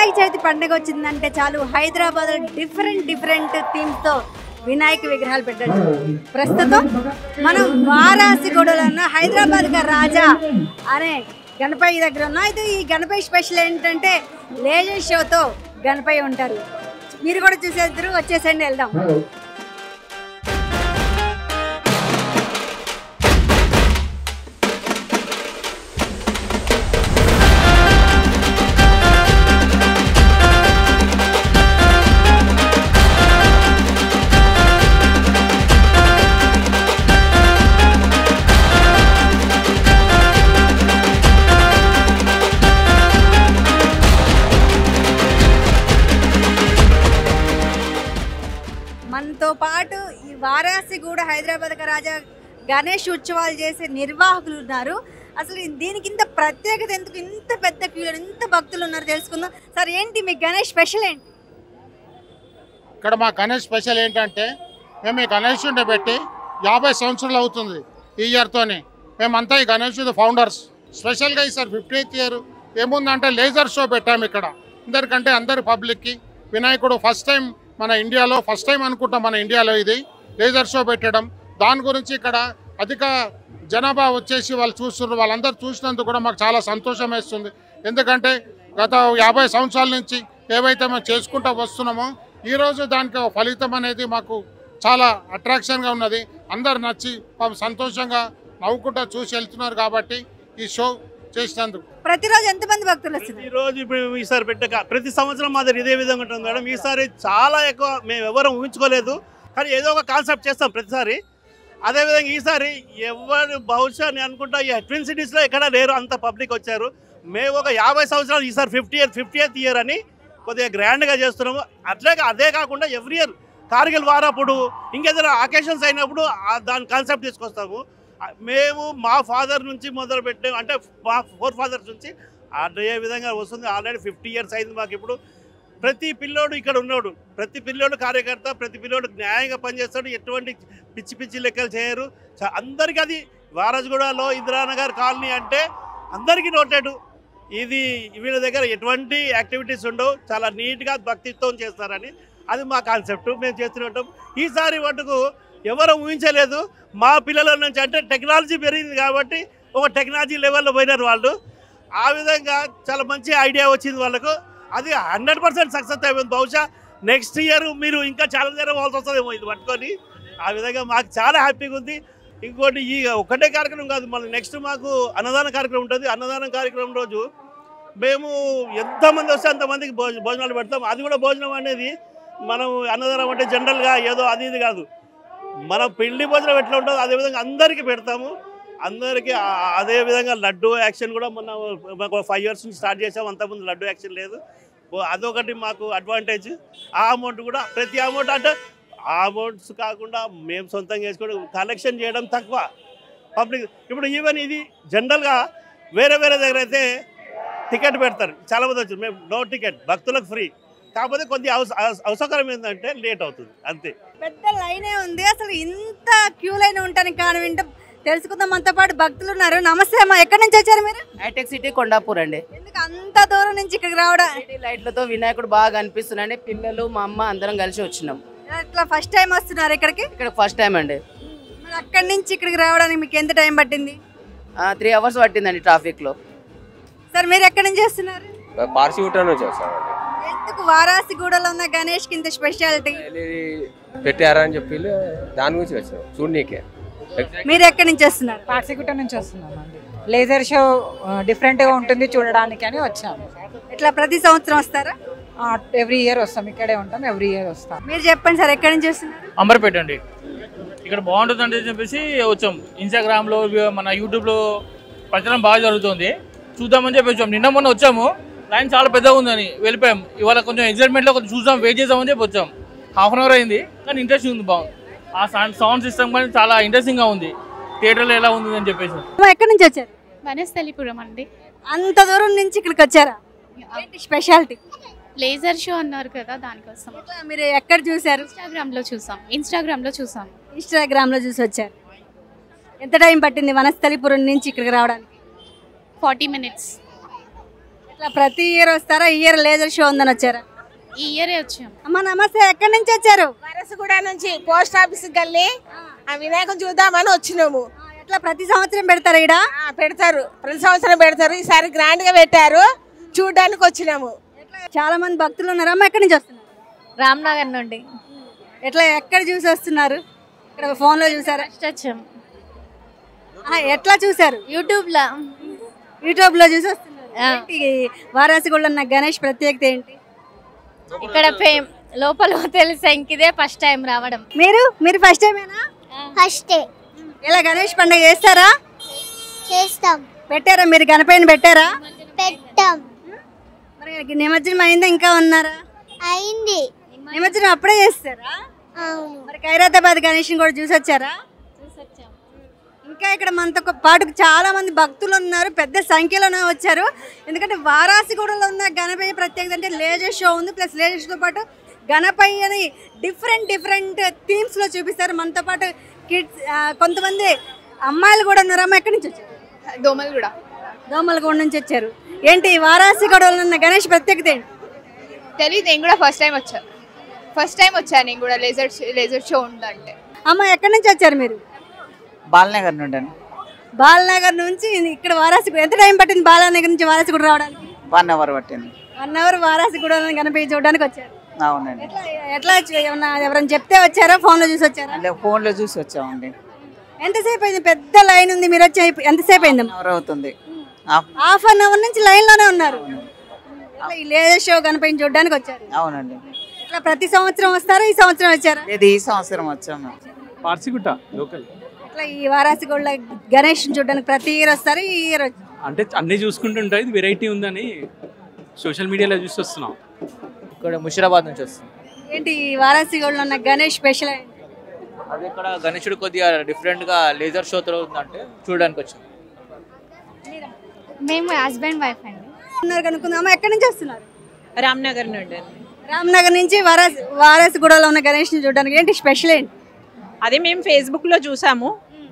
వినాయక చవితి పండుగ వచ్చిందంటే చాలు హైదరాబాద్ డిఫరెంట్ థీమ్స్తో వినాయక విగ్రహాలు పెట్టారు. ప్రస్తుతం మనం వారాసిగూడలో ఉన్న హైదరాబాద్ కా రాజా అనే గణపయ్య దగ్గర ఉన్నాం. అయితే ఈ గణపయ్య స్పెషల్ ఏంటంటే లేజర్ షోతో గణపయ్య ఉంటారు. మీరు కూడా చూసేద్దరు, వచ్చేసండి వెళ్దాం. మనతో పాటు ఈ వారాసిగూడ హైదరాబాద్ కా రాజా గణేష్ ఉత్సవాలు చేసే నిర్వాహకులు ఉన్నారు. అసలు దీనికి ఇంత ప్రత్యేకత ఎందుకు, ఇంత పెద్ద క్యూలో ఇంత భక్తులు ఉన్నారు తెలుసుకుందాం. సార్ ఏంటి మీ గణేష్ స్పెషల్ ఏంటి? ఇక్కడ మా గణేష్ స్పెషల్ ఏంటంటే మేము ఈ గణేషుని పెట్టి 50 సంవత్సరాలు అవుతుంది ఈ ఇయర్తోనే. మేమంతా ఈ గణేష్ ఫౌండర్స్. స్పెషల్గా ఈసారి 50th ఇయర్ ఏముందంటే లేజర్ షో పెట్టాము ఇక్కడ. అందరికంటే అందరి పబ్లిక్కి వినాయకుడు ఫస్ట్ టైం మన ఇండియాలో, ఫస్ట్ టైం అనుకుంటాం మన ఇండియాలో ఇది లేజర్ షో పెట్టడం. దాని గురించి ఇక్కడ అధిక జనాభా వచ్చేసి వాళ్ళు చూస్తున్నారు. వాళ్ళందరూ చూసినందుకు కూడా మాకు చాలా సంతోషం వేస్తుంది. ఎందుకంటే గత 50 సంవత్సరాల నుంచి ఏవైతే మేము చేసుకుంటూ వస్తున్నామో ఈరోజు దానికి ఫలితం అనేది మాకు చాలా అట్రాక్షన్గా ఉన్నది. అందరు నచ్చి సంతోషంగా నవ్వుకుంటూ చూసి వెళ్తున్నారు. కాబట్టి ఈ షో చేసినందుకు ప్రతిరోజు ఎంతమంది భక్తులు వస్తున్నారు? ఈరోజు ఇప్పుడు ఈసారి పెట్టక ప్రతి సంవత్సరం మాది ఇదే విధంగా ఉంటుంది మేడం. ఈసారి చాలా ఎక్కువ మేము ఎవరు ఊహించుకోలేదు, కానీ ఏదో ఒక కాన్సెప్ట్ చేస్తాం ప్రతిసారి. అదేవిధంగా ఈసారి ఎవరు బహుశా నేను అనుకుంటా ఈ ట్విన్ సిటీస్లో ఎక్కడ లేరు, అంత పబ్లిక్ వచ్చారు. మేము ఒక 50 సంవత్సరాలు ఈసారి 50th ఇయర్ అని కొద్దిగా గ్రాండ్గా చేస్తున్నాము. అదే కాకుండా ఎవ్రీ ఇయర్ కార్గిల్ వారప్పుడు ఇంకేదైనా అకేషన్స్ అయినప్పుడు దాని కాన్సెప్ట్ తీసుకొస్తాము. మేము మా ఫాదర్ నుంచి మొదలు పెట్టాము, అంటే మా 4 ఫాదర్స్ నుంచి అదే విధంగా వస్తుంది. ఆల్రెడీ 50 ఇయర్స్ అయింది మాకు. ఇప్పుడు ప్రతి పిల్లోడు ఇక్కడ ఉన్నాడు, ప్రతి పిల్లోడు కార్యకర్త, ప్రతి పిల్లోడు న్యాయంగా పనిచేస్తాడు. ఎటువంటి పిచ్చి లెక్కలు చేయరు. అందరికీ అది వారాజ్గూడలో ఇందిరానగర్ కాలనీ అంటే అందరికీ నోటెడ్. ఇది వీళ్ళ దగ్గర ఎటువంటి యాక్టివిటీస్ ఉండవు, చాలా నీట్గా భక్తితో చేస్తారని అది మా కాన్సెప్ట్. మేము చేస్తున్నట్టు ఈసారి మటుకు ఎవరు ఊహించలేదు. మా పిల్లల నుంచి అంటే టెక్నాలజీ పెరిగింది కాబట్టి ఒక టెక్నాలజీ లెవెల్లో పోయినారు వాళ్ళు. ఆ విధంగా చాలా మంచి ఐడియా వచ్చింది వాళ్ళకు. అది 100% సక్సెస్ అయిపోయింది. బహుశా నెక్స్ట్ ఇయర్ మీరు ఇంకా చాలా దగ్గర పోవాల్సి వస్తుందేమో ఇది పట్టుకొని. ఆ విధంగా మాకు చాలా హ్యాపీగా ఉంది. ఇంకోటి ఈ ఒకటే కార్యక్రమం కాదు, మళ్ళీ నెక్స్ట్ మాకు అన్నదాన కార్యక్రమం ఉంటుంది. అన్నదానం కార్యక్రమం రోజు మేము ఎంతమంది వస్తే అంతమందికి భోజనాలు పెడతాం. అది కూడా భోజనం అనేది మనం అన్నదానం అంటే జనరల్గా ఏదో అది ఇది కాదు, మనం పెళ్లి భోజనం ఎట్లా ఉంటుందో అదేవిధంగా అందరికీ పెడతాము. అందరికీ అదేవిధంగా లడ్డు యాక్షన్ కూడా మొన్న మాకు 5 years నుంచి స్టార్ట్ చేసాము. అంతకుముందు లడ్డు యాక్షన్ లేదు. అదొకటి మాకు అడ్వాంటేజ్. ఆ అమౌంట్ కూడా ప్రతి అమౌంట్ అంటే ఆ అమౌంట్స్ కాకుండా మేము సొంతంగా వేసుకోవడం, కలెక్షన్ చేయడం తక్కువ పబ్లిక్. ఇప్పుడు ఈవెన్ ఇది జనరల్గా వేరే దగ్గర అయితే టికెట్ పెడతారు, చాలామంది వచ్చారు. మేము నో టికెట్, భక్తులకు ఫ్రీ. కాకపోతే కొద్దిగా అవసరం ఏంటంటే లేట్ అవుతుంది అంతే. పెద్ద లైనే ఉంది. అసలు ఇంత క్యూ లైన్ ఉంటానికి కారణం ఏంటో తెలుసుకుందాం. మనతో పాటు భక్తులు ఉన్నారు. నమస్తే అమ్మా, ఎక్కడి నుంచి వచ్చారు మీరు? హైటెక్ సిటీ కొండాపూర్ అండి. ఎందుకు అంత దూరం నుంచి ఇక్కడికి రావడం? లైట్లతో వినాయకుడు బాగా అనిపిస్తున్నాయండి. పిల్లలు మా అమ్మ అందరం కలిసి వచ్చినాం. ఇట్లా ఫస్ట్ టైం వస్తున్నారు ఇక్కడికి? ఇక్కడ ఫస్ట్ టైం అండి. మరి అక్కడి నుంచి ఇక్కడికి రావడానికి మీకు ఎంత టైం పట్టింది? 3 hours పట్టిందండి ట్రాఫిక్ లో. సార్ మీరు ఎక్కడి నుంచి వస్తున్నారు? ఎందుకు వారాసిగూడలో ఉన్న గణేష్ కి ఇంత స్పెషాలిటీ పెట్టారని చెప్పి దాని గురించి వచ్చాం చూడనీకే. మీరు ఎక్కడి నుంచి వస్తున్నారు? పార్సిగుట్ట నుంచి వస్తున్నామండి. లేజర్ షో డిఫరెంట్ గా ఉంటుంది చూడడానికి అని వచ్చాము. ఇట్లా ప్రతి సంవత్సరం వస్తారా? ఎవ్రీ ఇయర్ వస్తాం, ఇక్కడే ఉంటాం, ఎవ్రీ ఇయర్ వస్తాం. మీరు చెప్పండి సార్, ఎక్కడి నుంచి వస్తున్నారు? అంబర్పేట అండి. ఇక్కడ బాగుంటుంది అంటే చెప్పేసి వచ్చాం. ఇన్స్టాగ్రామ్లో మన యూట్యూబ్లో ప్రచారం బాగా జరుగుతుంది, చూద్దామని చెప్పి వచ్చాం. నిన్న మొన్న వచ్చాము, లైన్ చాలా పెద్దగా ఉందని వెళ్ళిపోయాం. ఇవాళ కొంచెం ఎగ్జైట్మెంట్లో కొంచెం చూసాం, వెయిట్ చేద్దామని చెప్పి వచ్చాం. 1/2 hour అయింది, కానీ ఇంట్రెస్టింగ్ ఉంది, బాగుంది. ఆ సౌండ్ సిస్టమ్ కానీ చాలా ఇంట్రెస్టింగ్గా ఉంది. థియేటర్లో ఎలా ఉంది అని చెప్పేసి. ఎక్కడి నుంచి వచ్చారు? వనస్థలిపురం అండి. అంత దూరం నుంచి ఇక్కడికి వచ్చారా? ఏంటి స్పెషాలిటీ? లేజర్ షో అన్నారు కదా, దానికోసం. మీరు ఎక్కడ చూసారు? ఇన్స్టాగ్రామ్లో చూసాం. ఇన్స్టాగ్రామ్లో చూసి వచ్చారు. ఎంత టైం పట్టింది వనస్థలిపురం నుంచి ఇక్కడికి రావడానికి? 40 minutes. ఇట్లా ప్రతి ఇయర్ వస్తారా? ఈ ఇయర్ లేజర్ షో ఉందని వచ్చారా? ఈ ఇయరే వచ్చాం. అమ్మ నమస్తే, ఎక్కడి నుంచి వచ్చారు? వరసగూడ నుంచి పోస్ట్ ఆఫీస్ గల్లి ఆ వినాయకుని చూద్దామని వచ్చినాము. ఎట్లా ప్రతి సంవత్సరం పెడతారా ఈడ? పెడతారు, ప్రతి సంవత్సరం పెడతారు. ఈసారి గ్రాండ్ గా పెట్టారు, చూడడానికి వచ్చినాము. చాలా మంది భక్తులు ఉన్నారు. అమ్మ ఎక్కడి నుంచి వస్తున్నారు? రామ్నగర్ నుండి. ఎట్లా ఎక్కడ చూసి వస్తున్నారు? ఇక్కడ ఫోన్లో చూసారా? వచ్చాం ఎట్లా చూసారు? యూట్యూబ్లో. యూట్యూబ్లో చూసి వస్తున్నారు. వారాసిగూడలో ఉన్న గణేష్ ప్రత్యేకత ఏంటి? ఇక్కడ లోపల తెలుసా, ఇంకిదే ఫస్ట్ టైం రావడం. మీరు ఫస్ట్ టైమేనా? ఫస్టే. ఇలా గణేష్ పండుగ చేస్తారా? చేస్తాం. పెట్టారా మీరు? గణపతిని పెట్టారా? పెట్టాం. మరి నిమజ్జనం అయిందా ఇంకా ఉన్నారా? అయింది. నిమజ్జనం అప్పుడే చేస్తారా? అవును. మరి ఖైరతాబాద్ గణేష్ని కూడా చూసి వచ్చారా? ఇంకా ఇక్కడ మనతో పాటు చాలా మంది భక్తులు ఉన్నారు, పెద్ద సంఖ్యలోనే వచ్చారు. ఎందుకంటే వారాసిగూడలో ఉన్న గణపయ్య ప్రత్యేకత అంటే లేజర్ షో ఉంది. ప్లస్ లేజర్ షోతో పాటు గణపయ్యని డిఫరెంట్ థీమ్స్లో చూపిస్తారు. మనతో పాటు కిడ్స్, కొంతమంది అమ్మాయిలు కూడా ఉన్నారు. అమ్మ ఎక్కడి నుంచి వచ్చారు? దోమలగూడ నుంచి వచ్చారు. ఏంటి వారాసిగూడలో ఉన్న గణేష్ ప్రత్యేకత ఏంటి? తెలియదు, నేను కూడా ఫస్ట్ టైం వచ్చాను. నేను కూడా లేజర్ షో ఉందంటే. అమ్మ ఎక్కడి నుంచి వచ్చారు మీరు? బాలనగర్ నుండి. బాలనగర్ నుంచి ఇక్కడ వారాసిగూడ. ఎంత టైం పట్టింది బాలనగర్ నుంచి వారాసిగూడ రావడానికి? 1 అవర్ పట్టింది. 1 అవర్ వారాసిగూడ గణపతి చూడడానికి వచ్చారు. అవునండి. ఎట్లా ఎవరైనా చెప్తే వచ్చారా? ఫోన్లో చూసి వచ్చారా? ఫోన్లో చూసి వచ్చామండి. ఎంతసేపు అయింది? పెద్ద లైన్ ఉంది, మీరు వచ్చి ఎంతసేపు అయింది? అవుతుంది. హాఫ్ అన్ అవర్ నుంచి లైన్లోనే ఉన్నారు. ఈ లేజర్ షో గణపతిని చూడడానికి వచ్చారు. అవునండి. ఇట్లా ప్రతి సంవత్సరం వస్తారా? ఈ సంవత్సరం వచ్చారా? ఈ సంవత్సరం వచ్చాము. పార్సిగుట్ట లోకల్. ఇట్లా ఈ వారాసిగూడ గణేష్ చూడడానికి ప్రతి ఇయర్ వస్తారు. ఈ ఇయర్ అంటే అన్నీ చూసుకుంటుంటాయి, ఇది వెరైటీ ఉందని సోషల్ మీడియాలో చూసి వస్తున్నాం. ఇక్కడ ముషిరాబాద్ నుంచి వస్తుంది. ఏంటి ఈ వారాసిగూడలో ఉన్న గణేష్ స్పెషల్ ఏంటి? అది ఇక్కడ గణేశుడు కొద్దిగా డిఫరెంట్గా లేజర్ షోతో ఉందంటే చూడడానికి వచ్చాం. మేము హస్బెండ్ వైఫ్ అండి. ఉన్నారు కనుక్కుందాం. ఎక్కడి నుంచి వస్తున్నారు? రామ్నగర్ నుండి. రామ్నగర్ నుంచి వారాసిగూడలో ఉన్న గణేష్ని చూడడానికి ఏంటి స్పెషల్ ఏంటి? అదే మేము ఫేస్బుక్లో చూసాము.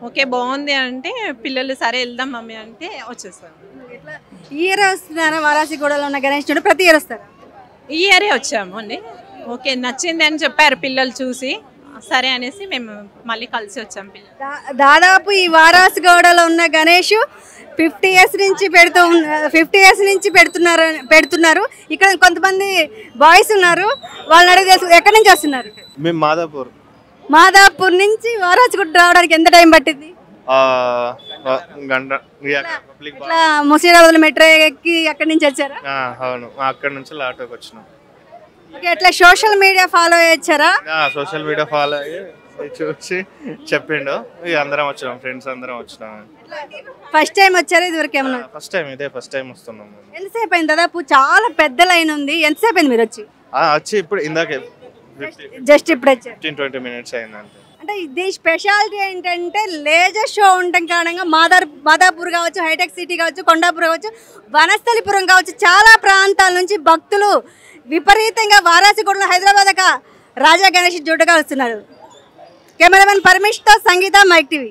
ఓకే బాగుంది అంటే పిల్లలు సరే వెళ్దాం మమ్మీ అంటే వచ్చేసాము. ఈ ఇయర్ వస్తున్నారా వారాసిగూడలో ఉన్న గణేష్ చూడ? ప్రతి ఇయర్ వస్తారా? ఈ ఇయరే వచ్చాము అండి. ఓకే నచ్చింది అని చెప్పారు పిల్లలు చూసి, సరే అనేసి మేము మళ్ళీ కలిసి వచ్చాము. పిల్లలు దాదాపు ఈ వారాసిగూడలో ఉన్న గణేష్ 50 ఇయర్స్ నుంచి పెడుతున్నారు. ఇక్కడ కొంతమంది బాయ్స్ ఉన్నారు, వాళ్ళని అడిగి ఎక్కడి నుంచి వస్తున్నారు? మేము మాదాపూర్ నుంచి వారాసిగూడ రావడానికి ఎంత టైం పట్టింది? గంట. ఇట్లా ముషీరాబాద్ మెట్రో ఎక్కి అక్కడి నుంచి వచ్చారా? అవును, అక్కడ నుంచి ఆటోకి వచ్చినాం. ఓకే, ఇట్లా సోషల్ మీడియా ఫాలో అయ్యారా? సోషల్ మీడియా ఫాలో అయ్యి చూసి చెప్పిండు, అందరం వచ్చినాం, ఫ్రెండ్స్ అందరం వచ్చినాం. ఫస్ట్ టైం వచ్చారా? ఇదివరకు ఏమన్నా? ఫస్ట్ టైం వస్తున్నాం. ఎంతసేపు అయింది? దాదాపు చాలా పెద్ద లైన్ ఉంది. ఎంతసేపు అయింది మీరు వచ్చి? ఇప్పుడు ఇందాకే జస్ట్ ఇప్పుడు వచ్చారు. 15-20 minutes అయిందంటే. అంటే దీని స్పెషాలిటీ ఏంటంటే లేజర్ షో ఉండటం కారణంగా మాదాపూర్ కావచ్చు, హైటెక్ సిటీ కావచ్చు, కొండాపూర్ కావచ్చు, వనస్థలిపురం కావచ్చు, చాలా ప్రాంతాల నుంచి భక్తులు విపరీతంగా వారాసిగూడలో హైదరాబాద్ రాజా గణేష్ చూడగా వస్తున్నారు. కెమెరామెన్ పరమేష్తో సంగీత, మైక్ టీవీ.